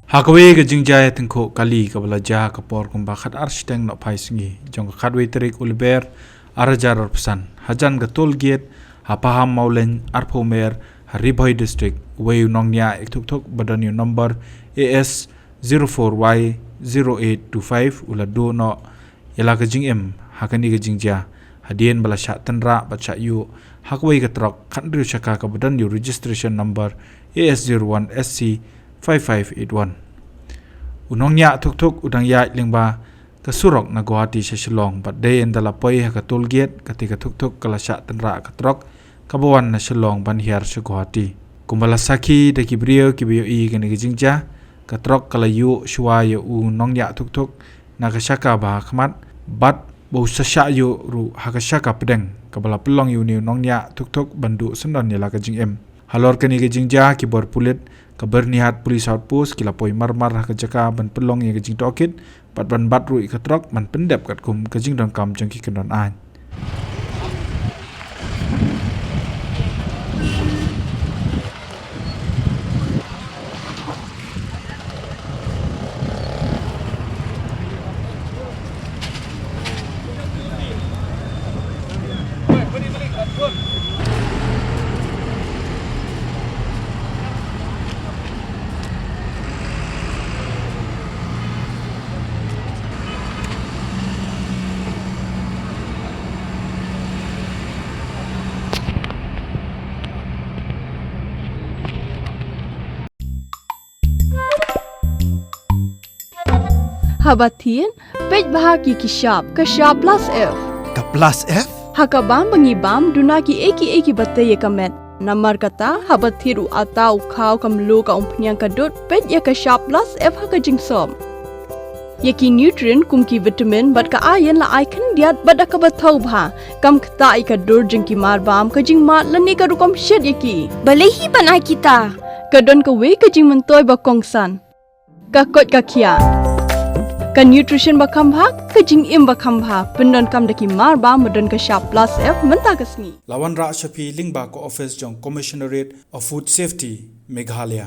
Hakwe ke jingjaya tengko kali ke belajar ke por kumba khat arsteng no pai singi jong khatwe terik ulber arajar pesan hajan ke tol gate hapaham maulen arpomer Bhoi district way Nongniah Thuk badan number AS 04Y0825 ula do no yala ke jing em hakani ke jingja hadien bala sha tenra bacha yu hakwe ke Trok khandru shaka ke badan yu registration number AS01SC 5581 Nongniah Thuk udang ya lingba ke surok na Guwahati sa Shillong but day and dala poi ha ka toll gate ketika Thuk kala sya tenra ka Trok kabawan na Shillong banhiar sa Guwahati kumbala saki de kibriyo i gani gijingja ka Trok kala yu shwa yu Nongniah Thuk na ka syaka ba khmat bat bau sasya yu ru ha ka syaka pedeng kabala pelong yu ni Nongniah Thuk bandu sendon yala ka jing em halor kani gijingja kibor pulit kabar nihat polis outpost kila poi marmar ha kajaka ban pelong ye kajing tokit pat ban bat ru ka Trok man pendep kat kum kajing don kam jangki kendon an Habatin, pej bahagi ki sharp plus F. Ka plus F? Hakabam bangibam dunaki eki batay kamet. Namar kata habatiru atau kau kamlu ka umpnyang kadut pej ya ka sharp plus F haka jingsom. Yaki nutrient kumki vitamin bat ka iron la icon diat bat ka batau bha. Kam kata ika dur jingki marbam ka jing mat lani ka rukom shed yaki. Balehi banai kita. Kadon ka we ka jing mentoy bakongsan. Ka kot ka kia. Ka nutrition bakam bha ka jing im bakam bha pendon kam daki marba modon ka sharp plus F menta kasni lawan ra shapi lingba ko office jong commissionerate of food safety Meghalaya